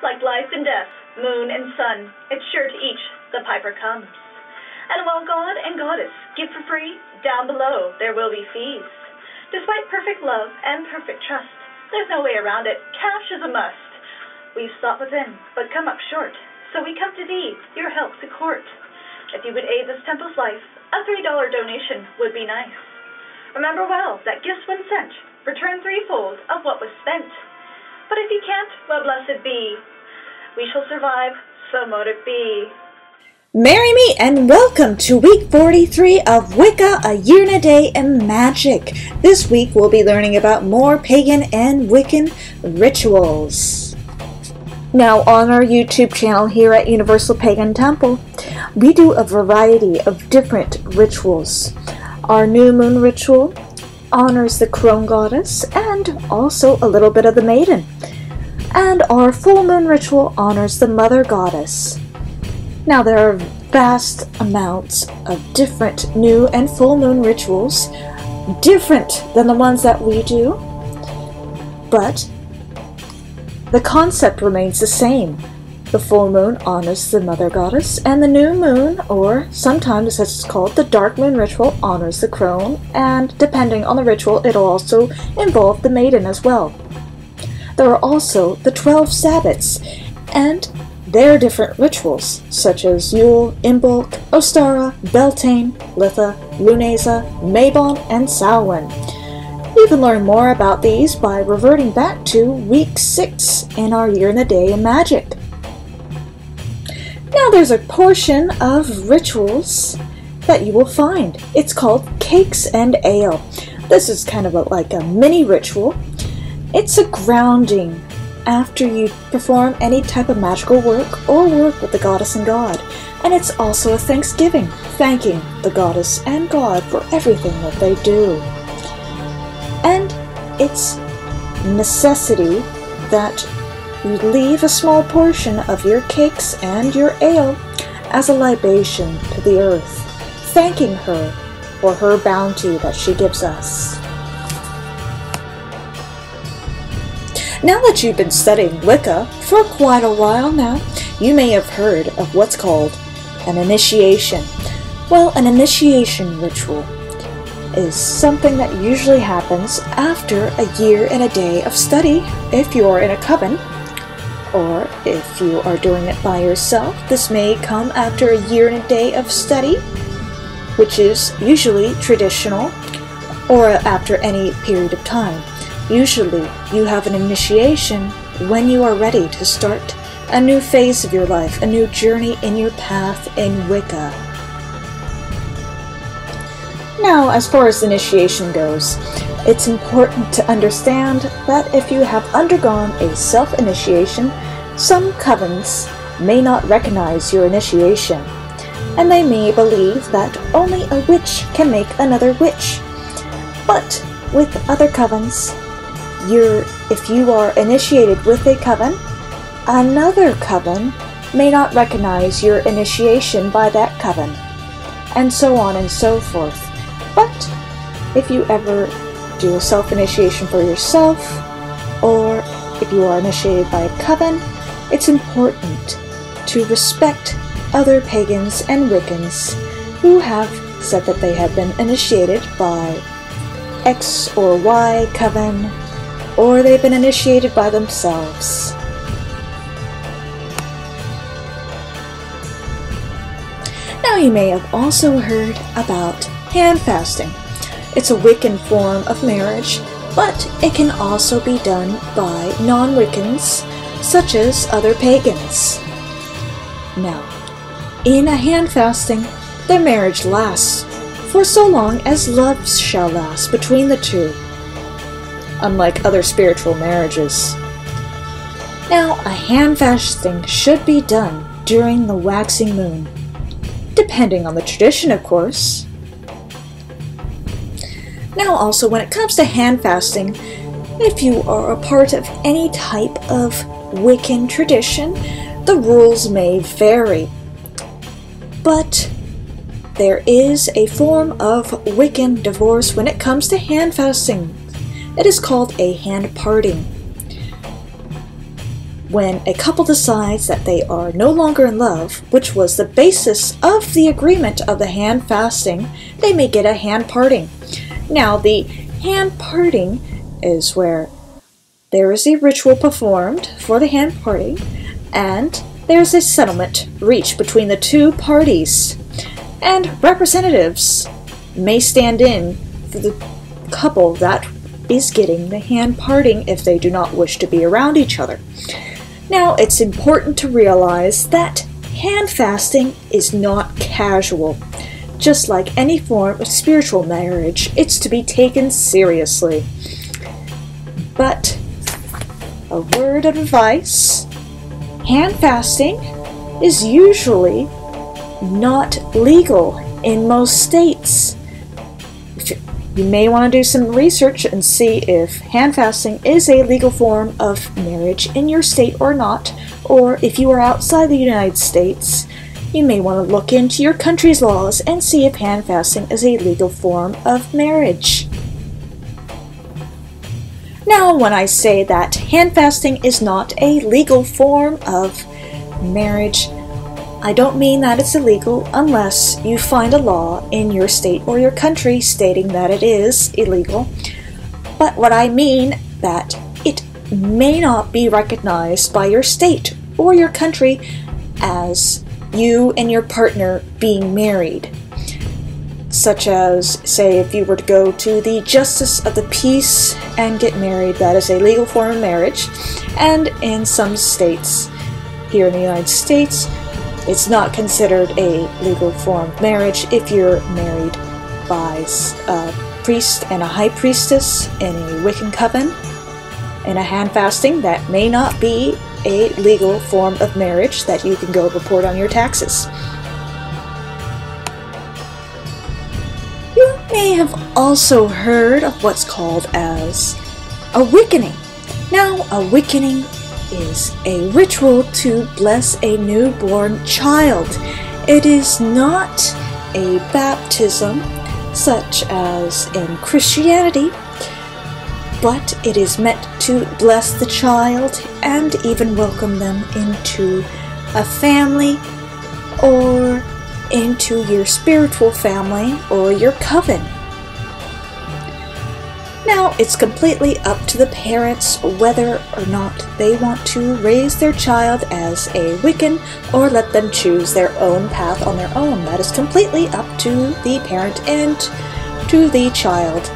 Like life and death, moon and sun, it's sure to each the piper comes. And while God and Goddess give for free, down below there will be fees. Despite perfect love and perfect trust, there's no way around it. Cash is a must. We've sought within, but come up short. So we come to thee, your help to court. If you would aid this temple's life, a $3 donation would be nice. Remember well that gifts when sent return threefold of what was spent. But if you can't, well, blessed be. We shall survive, so mote it be. Marry me and welcome to week 43 of Wicca, a year and a day in Magic. This week we'll be learning about more pagan and Wiccan rituals. Now on our YouTube channel here at Universal Pagan Temple, we do a variety of different rituals. Our new moon ritual honors the crone goddess and also a little bit of the maiden. And our full moon ritual honors the mother goddess. Now there are vast amounts of different new and full moon rituals, different than the ones that we do, but the concept remains the same. The full moon honors the mother goddess, and the new moon, or sometimes it's called the dark moon ritual, honors the crone, and depending on the ritual, it'll also involve the maiden as well. There are also the 12 Sabbats, and their different rituals, such as Yule, Imbolc, Ostara, Beltane, Litha, Lunasa, Mabon, and Samhain. You can learn more about these by reverting back to week 6 in our year and a day in Magic. Now there's a portion of rituals that you will find. It's called Cakes and Ale. This is kind of like a mini ritual. It's a grounding after you perform any type of magical work or work with the goddess and god. And it's also a thanksgiving, thanking the goddess and god for everything that they do. And it's necessity that you leave a small portion of your cakes and your ale as a libation to the earth, thanking her for her bounty that she gives us. Now that you've been studying Wicca for quite a while now, you may have heard of what's called an initiation. Well, an initiation ritual is something that usually happens after a year and a day of study if you are in a coven, or if you are doing it by yourself. This may come after a year and a day of study, which is usually traditional, or after any period of time. Usually, you have an initiation when you are ready to start a new phase of your life, a new journey in your path in Wicca. Now, as far as initiation goes, it's important to understand that if you have undergone a self-initiation, some covens may not recognize your initiation, and they may believe that only a witch can make another witch. But with other covens, if you are initiated with a coven, another coven may not recognize your initiation by that coven, and so on and so forth. But if you ever do a self-initiation for yourself, or if you are initiated by a coven, it's important to respect other pagans and Wiccans who have said that they have been initiated by X or Y coven, or they've been initiated by themselves. Now you may have also heard about handfasting. It's a Wiccan form of marriage, but it can also be done by non-Wiccans, such as other pagans. Now, in a handfasting, their marriage lasts for so long as love shall last between the two, unlike other spiritual marriages. Now, a handfasting should be done during the waxing moon, depending on the tradition, of course. Now also, when it comes to handfasting, if you are a part of any type of Wiccan tradition, the rules may vary. But there is a form of Wiccan divorce when it comes to handfasting. It is called a hand parting. when a couple decides that they are no longer in love, which was the basis of the agreement of the hand fasting, they may get a hand parting. Now, the hand parting is where there is a ritual performed for the hand parting, and there's a settlement reached between the two parties. And representatives may stand in for the couple that is getting the hand parting if they do not wish to be around each other. Now, it's important to realize that hand fasting is not casual. Just like any form of spiritual marriage, it's to be taken seriously. But a word of advice: hand fasting is usually not legal in most states. You may want to do some research and see if hand fasting is a legal form of marriage in your state or not, or if you are outside the United States, you may want to look into your country's laws and see if hand fasting is a legal form of marriage. Now, when I say that hand fasting is not a legal form of marriage, I don't mean that it's illegal unless you find a law in your state or your country stating that it is illegal. But what I mean that it may not be recognized by your state or your country as you and your partner being married. Such as, say, if you were to go to the Justice of the Peace and get married, that is a legal form of marriage. And in some states, here in the United States, it's not considered a legal form of marriage if you're married by a priest and a high priestess in a Wiccan coven. In a hand fasting, that may not be a legal form of marriage that you can go report on your taxes. You may have also heard of what's called as a Wiccan E. Now, a Wiccan E is a ritual to bless a newborn child. It is not a baptism such as in Christianity, but it is meant to bless the child and even welcome them into a family or into your spiritual family or your coven. Now, it's completely up to the parents whether or not they want to raise their child as a Wiccan or let them choose their own path on their own. That is completely up to the parent and to the child.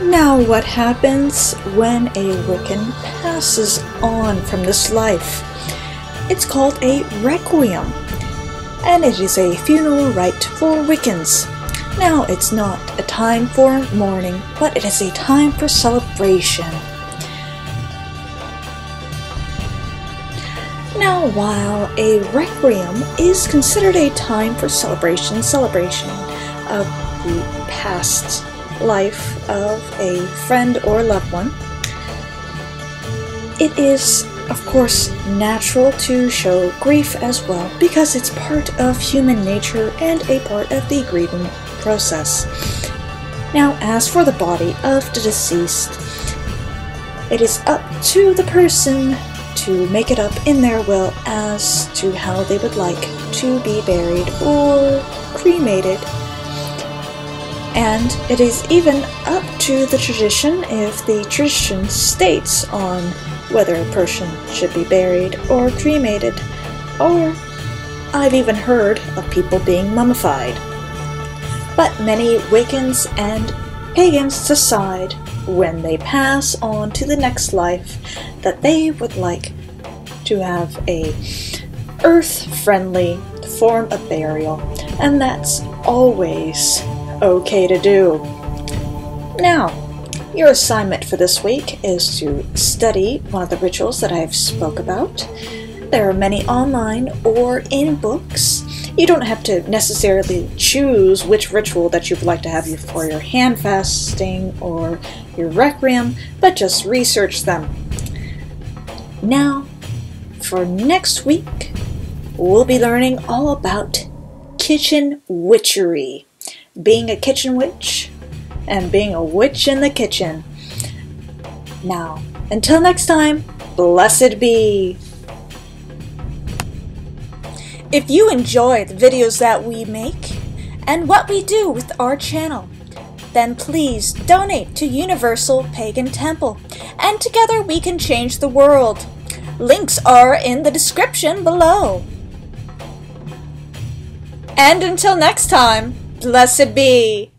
Now, what happens when a Wiccan passes on from this life? It's called a requiem, and it is a funeral rite for Wiccans. Now, it's not a time for mourning, but it is a time for celebration. Now, while a requiem is considered a time for celebration of the past life of a friend or loved one, it is, of course, natural to show grief as well, because it's part of human nature and a part of the grieving process. Now, as for the body of the deceased, it is up to the person to make it up in their will as to how they would like to be buried or cremated. And it is even up to the tradition if the tradition states on whether a person should be buried or cremated, or I've even heard of people being mummified. But many Wiccans and Pagans decide when they pass on to the next life that they would like to have a earth-friendly form of burial, and that's always okay to do. Now, your assignment for this week is to study one of the rituals that I've spoke about. There are many online or in books. You don't have to necessarily choose which ritual that you would like to have for your hand fasting or your requiem, but just research them. Now, for next week, we'll be learning all about kitchen witchery, being a kitchen witch and being a witch in the kitchen. Now, Until next time, blessed be. If you enjoy the videos that we make and what we do with our channel, then please donate to Universal Pagan Temple, and together we can change the world. Links are in the description below. And until next time, blessed be.